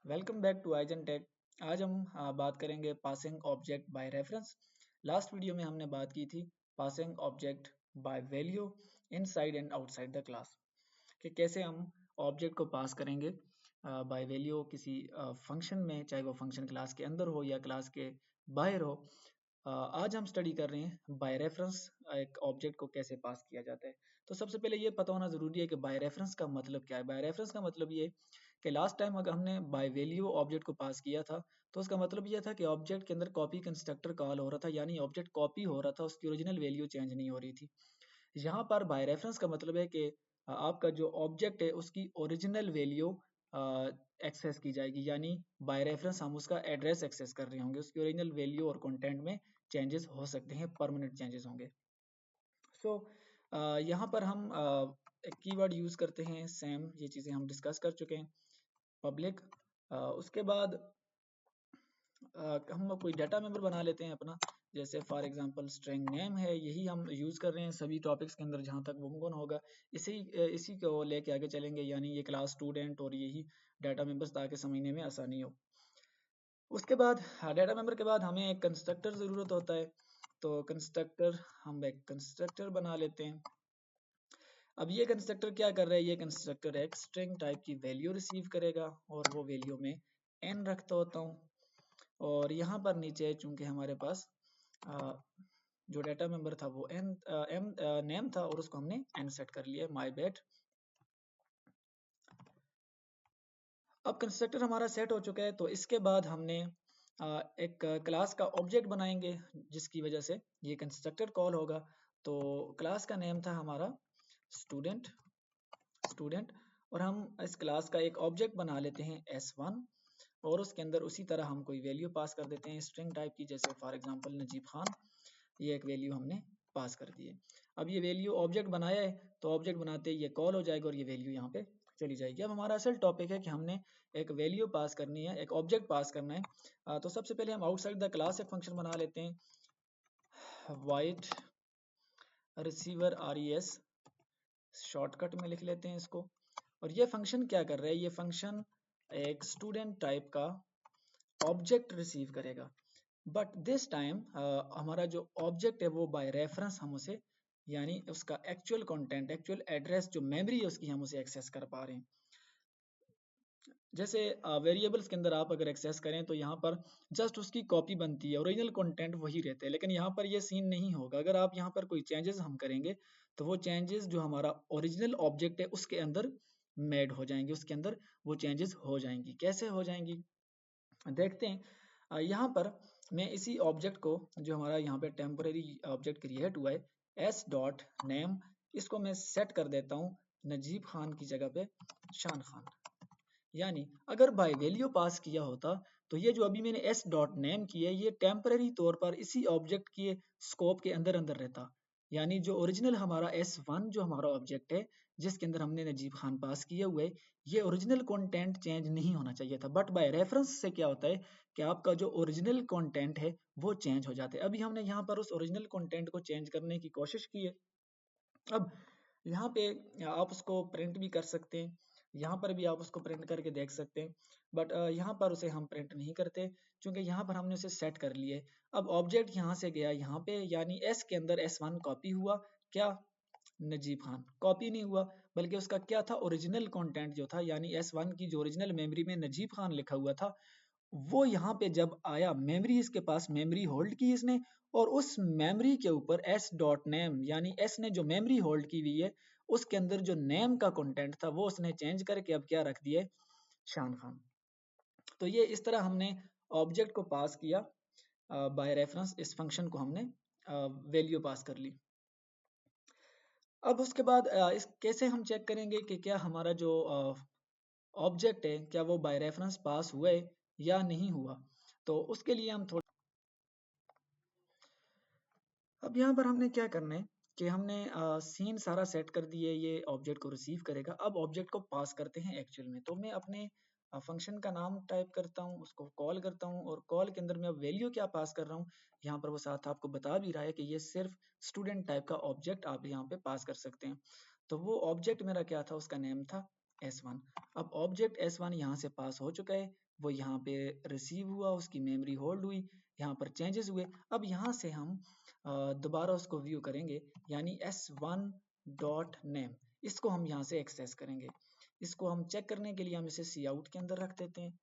Welcome back to आइजन tech. आज हम बात करेंगे passing object by reference. Last video में हमने बात की थी passing object by value inside and outside the class, कि कैसे हम ऑब्जेक्ट को पास करेंगे बाय वैल्यू किसी फंक्शन में, चाहे वो फंक्शन क्लास के अंदर हो या क्लास के बाहर हो। आज हम स्टडी कर रहे हैं बाय रेफरेंस एक ऑब्जेक्ट को कैसे पास किया जाता है। तो सबसे पहले ये पता होना जरूरी है कि बाय रेफरेंस का मतलब क्या है। बाय रेफरेंस का मतलब ये कि लास्ट टाइम अगर हमने बाय वैल्यू ऑब्जेक्ट को पास किया था तो उसका मतलब ये था कि ऑब्जेक्ट के अंदर कॉपी कंस्ट्रक्टर कॉल हो रहा था, यानी ऑब्जेक्ट कॉपी हो रहा था, उसकी ओरिजिनल वैल्यू चेंज नहीं हो रही थी। यहाँ पर बाय रेफरेंस का मतलब है कि आपका जो ऑब्जेक्ट है उसकी ओरिजिनल वैल्यू एक्सेस की जाएगी, यानी बाय रेफरेंस हम उसका एड्रेस एक्सेस कर रहे होंगे, उसकी ओरिजिनल वैल्यू और कंटेंट में चेंजेस हो सकते हैं, परमानेंट चेंजेस होंगे। सो यहाँ पर हम एक कीवर्ड यूज करते हैं सेम, ये चीजें हम डिस्कस कर चुके हैं। पब्लिक, उसके बाद हम कोई डाटा मेंबर बना लेते हैं अपना, जैसे फॉर एग्जांपल स्ट्रिंग नेम है, यही हम यूज कर रहे हैं सभी टॉपिक्स के अंदर जहाँ तक मुमकिन होगा। इसी को लेके आगे चलेंगे, यानी ये क्लास स्टूडेंट और यही डाटा मेंबर्स, ताकि समझने में आसानी हो। उसके बाद डाटा मेंबर के बाद हमें एक कंस्ट्रक्टर ज़रूरत होता है, तो कंस्ट्रक्टर, हम एक कंस्ट्रक्टर बना लेते हैं। अब ये कंस्ट्रक्टर क्या कर रहा है, ये कंस्ट्रक्टर एक स्ट्रिंग टाइप की वैल्यू रिसीव करेगा और वो वैल्यू में n रखता होता हूँ। और यहाँ पर नीचे चूंकि हमारे पास जो डाटा मेंबर था वो नेम था और उसको हमने n सेट कर लिया, माय बैड। अब कंस्ट्रक्टर हमारा सेट हो चुका है, तो इसके बाद हमने एक क्लास का ऑब्जेक्ट बनाएंगे जिसकी वजह से ये कंस्ट्रक्टर कॉल होगा। तो क्लास का नेम था हमारा स्टूडेंट स्टूडेंट और हम इस क्लास का एक ऑब्जेक्ट बना लेते हैं S1 और उसके अंदर उसी तरह हम कोई वैल्यू पास कर देते हैं स्ट्रिंग टाइप की, जैसे फॉर एग्जांपल नजीब खान। ये एक वैल्यू हमने पास कर दी है। अब ये वैल्यू ऑब्जेक्ट बनाया है, तो ऑब्जेक्ट बनाते ही ये कॉल हो जाएगा और ये वैल्यू यहाँ पे चली जाएगी। अब हमारा असल टॉपिक है कि हमने एक वैल्यू पास करनी है, एक ऑब्जेक्ट पास करना है। तो सबसे पहले हम आउटसाइड द क्लास एक फंक्शन बना लेते हैं, वाइट रिसीवर RES, शॉर्टकट में लिख लेते हैं इसको। और ये फंक्शन क्या कर रहा है, ये फंक्शन एक स्टूडेंट टाइप का ऑब्जेक्ट रिसीव करेगा। बट दिस टाइम हमारा जो ऑब्जेक्ट है वो बाय रेफरेंस हम उसे, यानी उसका एक्चुअल कंटेंट, एक्चुअल एड्रेस जो मेमोरी है उसकी, हम उसे एक्सेस कर पा रहे हैं। जैसे वेरिएबल्स के अंदर आप अगर एक्सेस करें तो यहाँ पर जस्ट उसकी कॉपी बनती है, ओरिजिनल कंटेंट वही रहते हैं, लेकिन यहाँ पर ये सीन नहीं होगा। अगर आप यहाँ पर कोई चेंजेस हम करेंगे तो वो चेंजेस जो हमारा ओरिजिनल ऑब्जेक्ट है उसके अंदर मेड हो जाएंगे, उसके अंदर वो चेंजेस हो जाएंगी। कैसे हो जाएंगी देखते हैं। यहाँ पर मैं इसी ऑब्जेक्ट को, जो हमारा यहाँ पे टेम्पररी ऑब्जेक्ट क्रिएट हुआ है S.name, इसको मैं सेट कर देता हूँ नजीब खान की जगह पे शान खान। यानी अगर बाय वैल्यू पास किया होता तो ये जो अभी मैंने S.name की है ये टेम्पररी तौर पर इसी ऑब्जेक्ट के स्कोप के अंदर अंदर रहता, यानी जो ओरिजिनल हमारा S1 जो हमारा ऑब्जेक्ट है जिसके अंदर हमने नजीब खान पास किए हुए, ये ओरिजिनल कंटेंट चेंज नहीं होना चाहिए था। बट बाय रेफरेंस से क्या होता है कि आपका जो ओरिजिनल कंटेंट है वो चेंज हो जाता है। अभी हमने यहाँ पर उस ओरिजिनल कंटेंट को चेंज करने की कोशिश की है। अब यहाँ पे आप उसको प्रिंट भी कर सकते हैं, यहाँ पर भी आप उसको प्रिंट करके देख सकते हैं, बट यहाँ पर उसे हम प्रिंट नहीं करते क्योंकि यहाँ पर हमने उसे सेट कर लिए। अब ऑब्जेक्ट यहाँ से गया यहाँ पे, यानी S के अंदर S1 कॉपी हुआ, क्या नजीब खान कॉपी नहीं हुआ, बल्कि उसका क्या था, ओरिजिनल कंटेंट जो था, यानी S1 की जो ओरिजिनल मेमोरी में नजीब खान लिखा हुआ था वो यहाँ पे जब आया, मेमोरी इसके पास, मेमोरी होल्ड की इसने, और उस मेमोरी के ऊपर S.name, यानी S ने जो मेमोरी होल्ड की हुई है उसके अंदर जो नेम का कंटेंट था वो उसने चेंज करके अब क्या रख दिया, शान खान। तो ये इस तरह हमने ऑब्जेक्ट को पास किया बाय रेफरेंस, इस फंक्शन को हमने वैल्यू पास कर ली। अब उसके बाद इस कैसे हम चेक करेंगे कि क्या हमारा जो ऑब्जेक्ट है क्या वो बाय रेफरेंस पास हुआ है या नहीं हुआ। तो उसके लिए हम थोड़ा, अब यहाँ पर हमने क्या करना है कि हमने सीन सारा सेट कर दिए, ये ऑब्जेक्ट को रिसीव करेगा। अब ऑब्जेक्ट को पास करते हैं एक्चुअल में। तो मैं अपने फंक्शन का नाम टाइप करता हूँ, उसको कॉल करता हूँ, और कॉल के अंदर मैं अब वैल्यू क्या पास कर रहा हूँ, यहाँ पर वो साथ आपको बता भी रहा है कि ये सिर्फ स्टूडेंट टाइप का ऑब्जेक्ट आप यहाँ पे पास कर सकते हैं। तो वो ऑब्जेक्ट मेरा क्या था, उसका नेम था S1। अब ऑब्जेक्ट S1 यहाँ से पास हो चुका है, वो यहाँ पे रिसीव हुआ, उसकी मेमोरी होल्ड हुई, यहाँ पर चेंजेस हुए। अब यहाँ से हम दोबारा उसको व्यू करेंगे, यानी S1 डॉट नेम, इसको हम यहाँ से एक्सेस करेंगे। इसको हम चेक करने के लिए हम इसे सी आउट के अंदर रख देते हैं,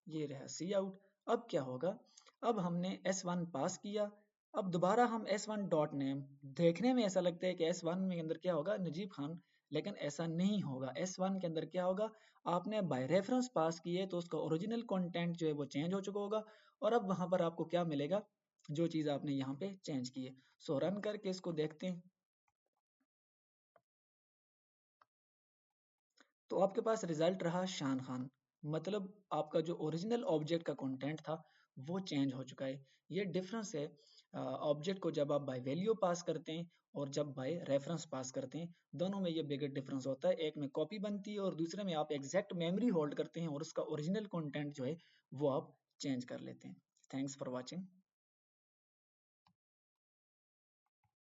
ये रहा सी आउट। अब क्या होगा, अब हमने S1 पास किया, अब दोबारा हम S1 डॉट नेम, देखने में ऐसा लगता है कि S1 में अंदर क्या होगा, नजीब खान, लेकिन ऐसा नहीं होगा। S1 के अंदर क्या होगा, आपने बाय रेफरेंस पास किए तो उसका ओरिजिनल कंटेंट जो है वो चेंज हो चुका होगा, और अब वहां पर आपको क्या मिलेगा, जो चीज आपने यहाँ पे चेंज की है। सो रन करके इसको देखते हैं, तो आपके पास रिजल्ट रहा शान खान, मतलब आपका जो ओरिजिनल ऑब्जेक्ट का कंटेंट था वो चेंज हो चुका है। ये डिफरेंस है ऑब्जेक्ट को जब आप बाय वैल्यू पास करते हैं और जब बाय रेफरेंस पास करते हैं, दोनों में ये बिगर डिफरेंस होता है। एक में कॉपी बनती है और दूसरे में आप एग्जैक्ट मेमोरी होल्ड करते हैं और उसका ओरिजिनल कंटेंट जो है वो आप चेंज कर लेते हैं। Thanks for watching.